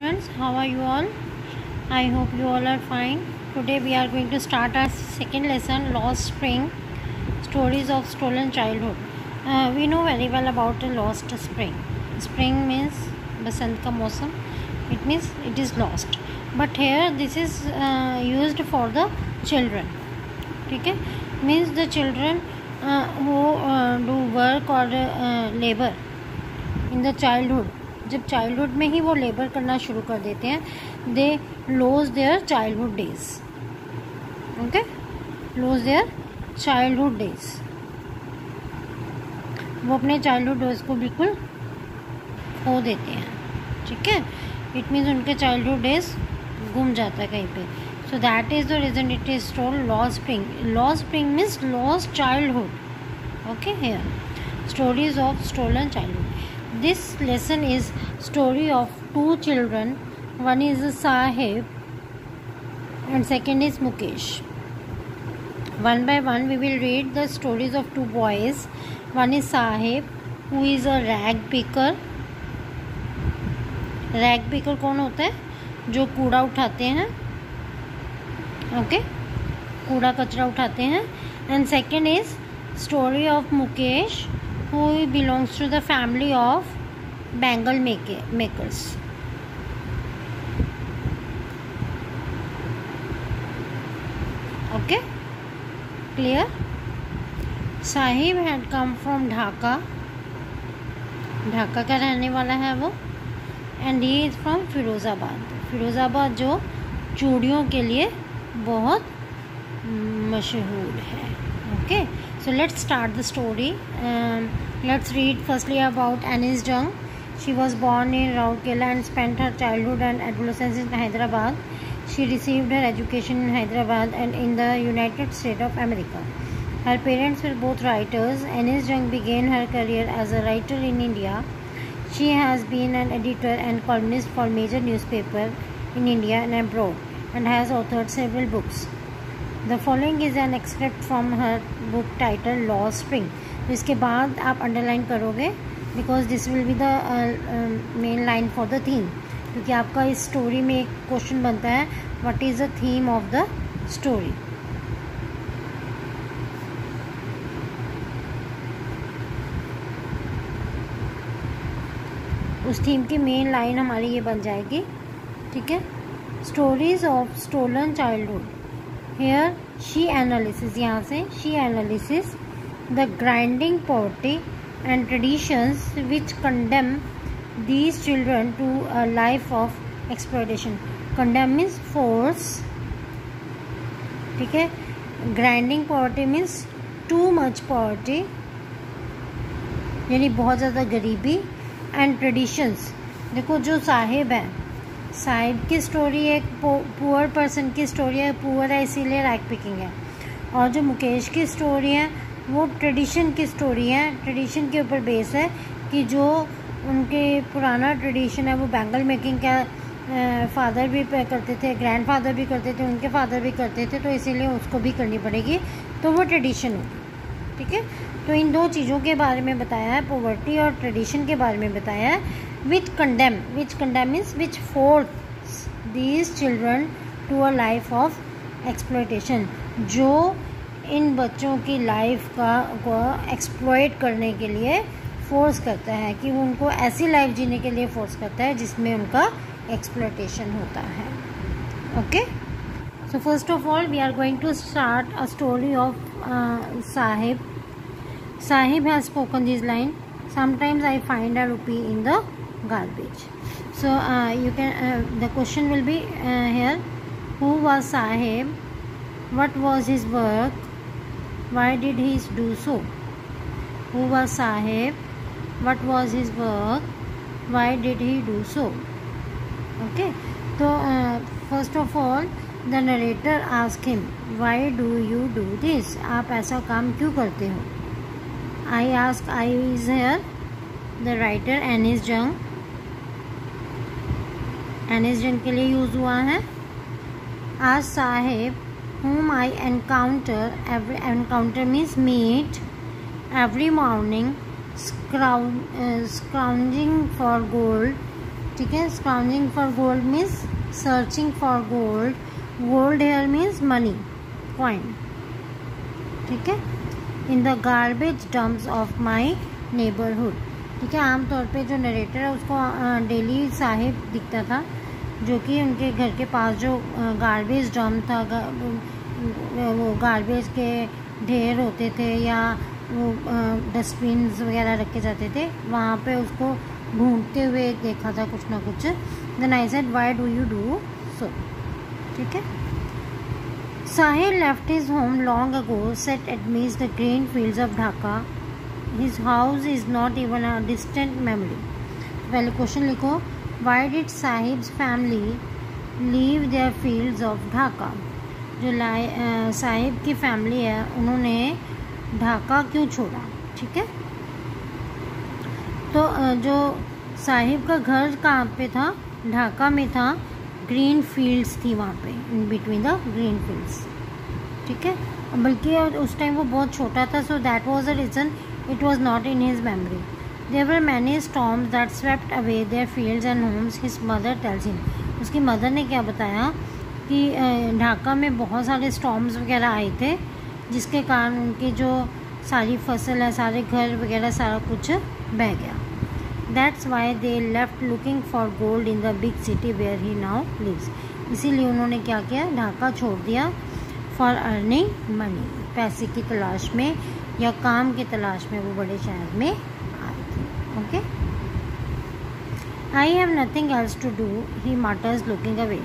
students, how are you all? I hope you all are fine. Today we are going to start our second lesson, Lost Spring, Stories of Stolen Childhood. We know very well about a lost spring. Spring means Basant ka Mausam. It means it is lost. But here this is used for the children. Okay? Means the children who do work or labor in the childhood. जब childhood में ही वो labour करना शुरू कर देते हैं, they lose their childhood days. Okay, lose their childhood days. वो अपने चाइल्डहुड डेज को बिल्कुल खो देते हैं. ठीक है, इट मीन्स उनके चाइल्डहुड डेज गुम जाता है कहीं पे. So that is the reason it is told lost spring. Lost spring means lost childhood. Okay, here stories of stolen childhood. This lesson is story of two children. One is Sahib and second is Mukesh. One by one we will read the stories of two boys. One is Sahib, who is a rag picker. Rag picker कौन होता है? जो कूड़ा उठाते हैं. Okay, कूड़ा कचरा उठाते हैं. And second is story of Mukesh, who belongs to the family of bangle makers. Okay, clear? Sahib had come from Dhaka. Dhaka का रहने वाला है वो. And he is from Firozabad. Firozabad जो चूड़ियों के लिए बहुत मशहूर है. Okay, so let's start the story. Let's read firstly about Anis Jung. She was born in Rourkela and spent her childhood and adolescence in Hyderabad. She received her education in Hyderabad and in the United States of America. Her parents were both writers. Anis Jung began her career as a writer in India. She has been an editor and columnist for major newspapers in India and abroad and has authored several books. The following is an excerpt from her book titled Lost Spring. इसके बाद आप underline करोगे because this will be the main line for the theme. क्योंकि आपका इस story में एक question बनता है, what is the theme of the story. उस थीम की मेन लाइन हमारी ये बन जाएगी. ठीक है, stories of stolen childhood. Here she analyses, यहाँ से she analyses the grinding poverty and traditions which condemn these children to a life of exploitation. Condemn means force. ठीक है, grinding poverty means too much poverty, यानी बहुत ज़्यादा गरीबी. and traditions, देखो जो साहिब है, साहिब की स्टोरी एक पुअर पर्सन की स्टोरी है. पुअर है इसीलिए रैग पिकिंग है. और जो मुकेश की स्टोरी है वो ट्रेडिशन की स्टोरी है. ट्रेडिशन के ऊपर बेस है कि जो उनके पुराना ट्रेडिशन है वो बैंगल मेकिंग का फादर भी करते थे, ग्रैंड फादर भी करते थे, उनके फादर भी करते थे, तो इसीलिए उसको भी करनी पड़ेगी, तो वो ट्रेडिशन होगी. ठीक है, तो इन दो चीज़ों के बारे में बताया है, पॉवर्टी और ट्रेडिशन के बारे में बताया है. which condemn means which force these children to a life of exploitation. जो इन बच्चों की लाइफ को एक्सप्लॉइट करने के लिए फोर्स करता है, कि वो उनको ऐसी लाइफ जीने के लिए फोर्स करता है जिसमें उनका एक्सप्लॉइटेशन होता है. Okay, so first of all we are going to start a story of Sahib. Sahib has spoken this line. Sometimes I find a rupee in the garbage. So you can the question will be here, who was Sahib, what was his work, why did he do so. Who was Sahib, what was his work, why did he do so. Okay, so first of all the narrator asked him, why do you do this, आप ऐसा काम क्यों करते हो. I ask, I is here the writer Anis Jung. Anis Jung के लिए use हुआ है. As Sahib, whom I encounter means meet every morning, scrounging for gold, ठीक है। Scrounging for gold means searching for gold, gold here means money, coin, ठीक है। In the garbage dumps of my neighbourhood, ठीक है। आमतौर पे जो narrator है उसको डेली साहिब दिखता था, जो कि उनके घर के पास जो गार्बेज डम्प था, वो गार्बेज के ढेर होते थे या वो डस्टबिन्स वगैरह रखे जाते थे, वहाँ पे उसको ढूंढते हुए देखा था कुछ ना कुछ। Then I said why do you do so, ठीक है। Sahil left his home long ago, set amidst the green fields of Dhaka. His house is not even a distant memory. पहले क्वेश्चन लिखो, why did Sahib's family leave their fields of Dhaka? जो साहिब की family है उन्होंने ढाका क्यों छोड़ा, ठीक है। तो जो साहिब का घर कहाँ पे था, ढाका में था, ग्रीन फील्ड्स थी वहाँ पे, in between the green fields, ठीक है। बल्कि उस टाइम वो बहुत छोटा था, so that was the reason it was not in his memory. There were many storms that swept away their fields and homes, his mother tells him. उसकी mother ने क्या बताया कि ढाका में बहुत सारे स्टॉर्म्स वगैरह आए थे, जिसके कारण उनकी जो सारी फसल है, सारे घर वगैरह सारा कुछ बह गया। That's why they left looking for gold in the big city where he now lives. इसीलिए उन्होंने क्या किया, ढाका छोड़ दिया for earning money, पैसे की तलाश में या काम की तलाश में वो बड़े शहर में आए थे। Okay, I have nothing else to do, he mutters looking away.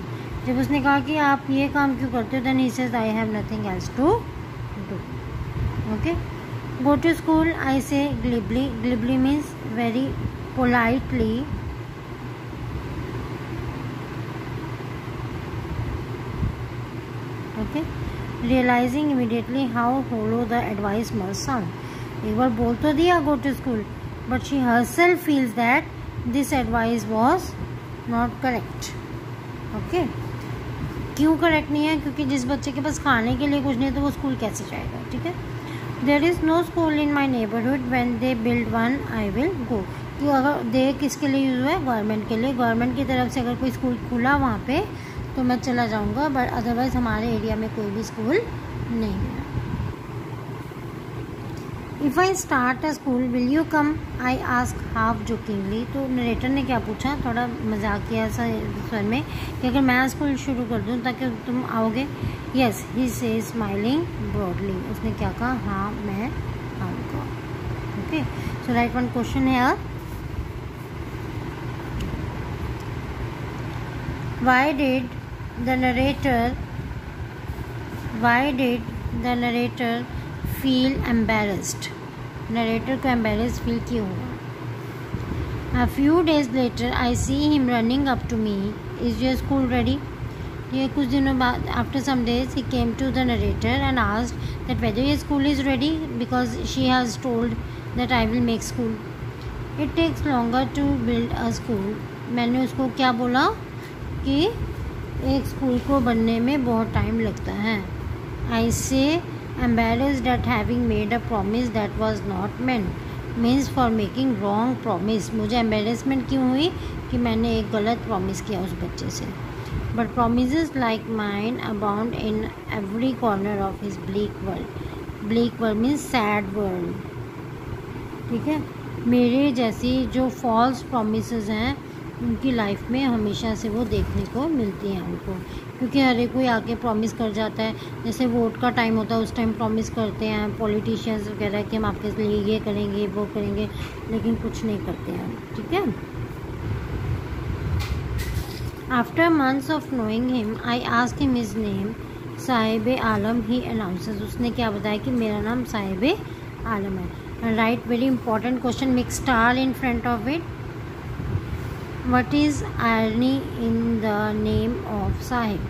जब उसने कहा कि आप ये काम क्यों करते हो, then he says I have nothing else to do. Okay, go to school, I say glibly. Glibly means very politely. Okay, realizing immediately how hollow the advice must sound. एक बार बोल तो दिया go to school, but she herself feels that this advice was not correct. Okay, क्यों correct नहीं है, क्योंकि जिस बच्चे के पास खाने के लिए कुछ नहीं है तो वो स्कूल कैसे जाएगा, ठीक है। There is no school in my neighborhood. When they build one, I will go. तो अगर दे किसके लिए यूज़ हुआ है, गवर्नमेंट के लिए। गवर्नमेंट की तरफ से अगर कोई स्कूल खुला वहाँ पे तो मैं चला जाऊँगा, बट अदरवाइज़ हमारे एरिया में कोई भी स्कूल नहीं है। If I start a school will you come, I ask half jokingly. तो नरेटर ने क्या पूछा, थोड़ा मजाकिया सा स्वर में, कि अगर मैं स्कूल शुरू कर दूँ ताकि तुम आओगे। यस, ही से स्माइलिंग ब्रॉडली। उसने क्या कहा, हाँ मैं आऊँगा। ओके, सो राइट वन क्वेश्चन है, why did the narrator feel embarrassed? Narrator को एम्बेरस फील क्यों हुआ। A few days later I see him running up to me, is your school ready? ये कुछ दिनों बाद, after some days, he came to the narrator and asked that whether your school is ready, because she has told that I will make school. It takes longer to build a school. मैंने उसको क्या बोला कि एक school को बनने में बहुत टाइम लगता है। I say embarrassed at having made a promise that was not meant, means for making wrong promise. मुझे embarrassment क्यों हुई कि मैंने एक गलत promise किया उस बच्चे से। But promises like mine abound in every corner of his bleak world. Bleak world means sad world, ठीक है। मेरे जैसी जो false promises हैं उनकी लाइफ में हमेशा से वो देखने को मिलती हैं उनको, क्योंकि हर एक कोई आके प्रॉमिस कर जाता है। जैसे वोट का टाइम होता है उस टाइम प्रॉमिस करते हैं पॉलिटिशियंस वगैरह कि हम आपके लिए ये करेंगे वो करेंगे, लेकिन कुछ नहीं करते हैं, ठीक है। After months of knowing him I ask him his name, Sahib Alam he announces. उसने क्या बताया कि मेरा नाम साहिब आलम है। Right very important question, make star in front of it. What is irony in the name of Sahib?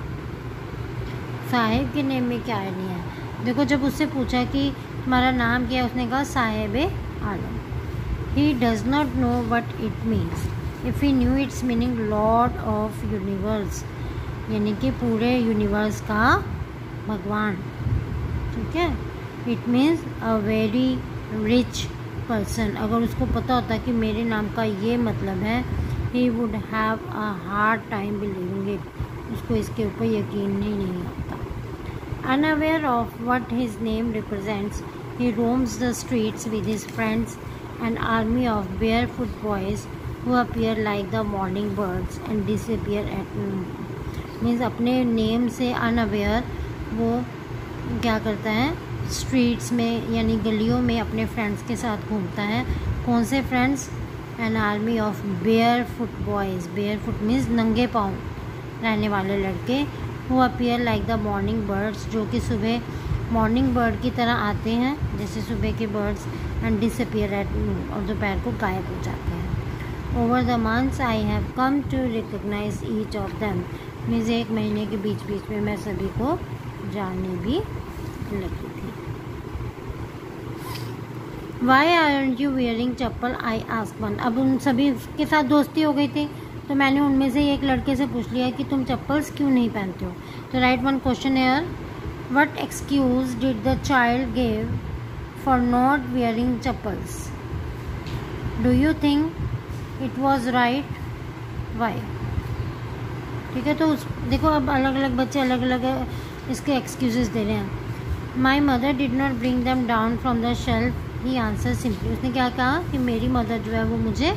Sahib के नेम में क्या irony है। देखो, जब उससे पूछा कि तुम्हारा नाम क्या है, उसने कहा साहिब आलम। He does not know what it means. If he knew its meaning, Lord of Universe, यानी कि पूरे यूनिवर्स का भगवान, ठीक है। It means a very rich person. अगर उसको पता होता कि मेरे नाम का ये मतलब है he would have a hard time believing it. उसको इसके ऊपर यकीन नहीं आता. Unaware of what his name represents, he roams the streets with his friends, an army of barefoot boys who appear like the morning birds and disappear at noon. Means अपने name से unaware वो क्या करता है, streets में यानी गलियों में अपने फ्रेंड्स के साथ घूमता है. कौन से friends? An army of bear foot boys. Bear foot means नंगे पाँव रहने वाले लड़के. Who appear like the morning birds, जो कि सुबह मॉर्निंग बर्ड की तरह आते हैं जैसे सुबह के birds, and disappear at noon, और दोपहर को गायब हो जाते हैं. Over the months I have come to recognise each of them. Means 1 महीने के बीच बीच में मैं सभी को जानने भी लगी थी. Why are you wearing chappal? I ask one. अब उन सभी के साथ दोस्ती हो गई थी तो मैंने उनमें से एक लड़के से पूछ लिया कि तुम चप्पल्स क्यों नहीं पहनते हो. तो write one question here. What excuse did the child give for not wearing chappals? Do you think it was right? Why? ठीक है, तो देखो अब अलग अलग बच्चे अलग अलग इसके एक्सक्यूजेस दे रहे हैं. My mother did not bring them down from the shelf. He answer simply. उसने क्या कहा कि मेरी मदर जो है वो मुझे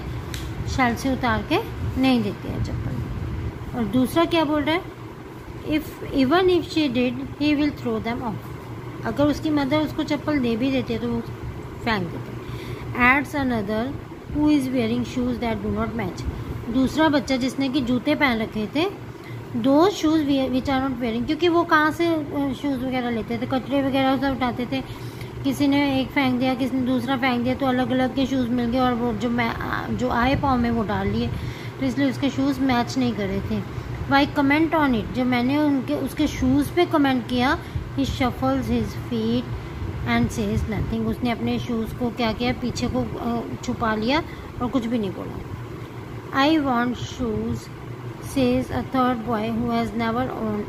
शेल्फ से उतार के नहीं देती है चप्पल. और दूसरा क्या बोल रहा है? Even if she did he will throw them off. अगर उसकी मदर उसको चप्पल दे भी देती है तो वो फेंक देते. Adds another who is wearing shoes that do not match. दूसरा बच्चा जिसने कि जूते पहन रखे थे, दो shoes which are not wearing. क्योंकि वो कहाँ से शूज़ वगैरह लेते थे, कचरे वगैरह सब उठाते थे. किसी ने एक फेंक दिया, किसी ने दूसरा फेंक दिया, तो अलग अलग के शूज़ मिल गए और वो जो आए पाँव में वो डाल लिए, तो इसलिए उसके शूज़ मैच नहीं कर रहे थे. Why comment on it. जब मैंने उसके शूज़ पे कमेंट किया, he shuffles his feet and says nothing. उसने अपने शूज़ को क्या किया, पीछे को छुपा लिया और कुछ भी नहीं बोला. I want shoes says a third boy who has never own.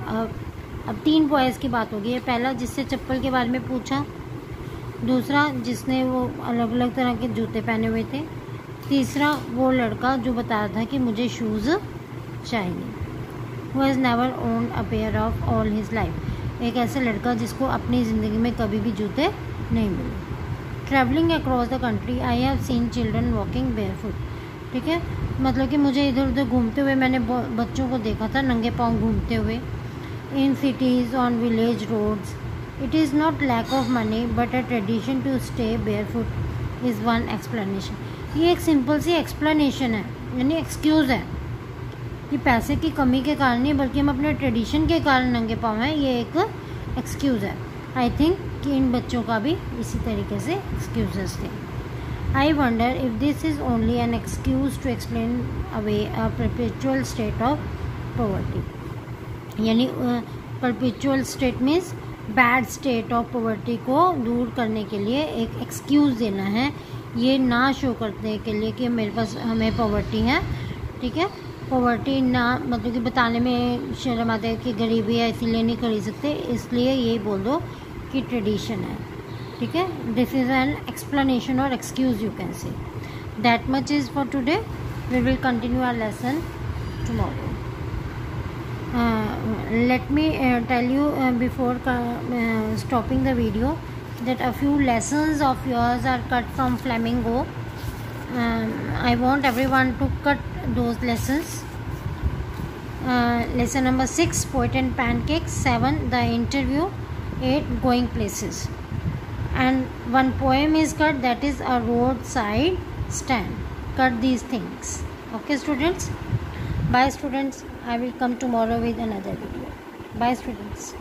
अब 3 बॉयज़ की बात होगी. पहला जिससे चप्पल के बारे में पूछा, दूसरा जिसने वो अलग अलग तरह के जूते पहने हुए थे, तीसरा वो लड़का जो बता रहा था कि मुझे शूज़ चाहिए. Who has never own a pair of all his life. एक ऐसा लड़का जिसको अपनी ज़िंदगी में कभी भी जूते नहीं मिले. Travelling across the country I have seen children walking barefoot. ठीक है, मतलब कि मुझे इधर उधर घूमते हुए मैंने बच्चों को देखा था नंगे पाँव घूमते हुए. In cities on village roads. It is not lack of money but a tradition to stay barefoot is one explanation. ये एक सिंपल सी एक्सप्लेनेशन है, यानी एक्सक्यूज़ है. ये पैसे की कमी के कारण नहीं बल्कि हम अपने ट्रेडिशन के कारण नंगे पाँव हैं, ये एक एक्सक्यूज़ है. आई थिंक कि इन बच्चों का भी इसी तरीके से एक्सक्यूज़ थे. I wonder if this is only an excuse to explain away a perpetual state of poverty. यानी perpetual state means bad state of poverty को दूर करने के लिए एक एक्सक्यूज़ देना है, ये ना शो करने के लिए कि मेरे पास हमें पॉवर्टी है. ठीक है, पॉवर्टी ना मतलब कि बताने में शर्म आता है कि गरीबी है इसीलिए नहीं खरीद सकते, इसलिए यही बोल दो कि ट्रेडिशन है. ठीक है, दिस इज़ एन एक्सप्लेनेशन और excuse you can say. That much is for today. We will continue our lesson tomorrow. Let me tell you before stopping the video that a few lessons of yours are cut from Flamingo. I want everyone to cut those lessons. Lesson number 6, Poet and Pancakes. 7, The Interview. 8, Going Places. And one poem is cut, that is a roadside stand. Cut these things. Okay students? Bye students. I will come tomorrow with another video. Bye students.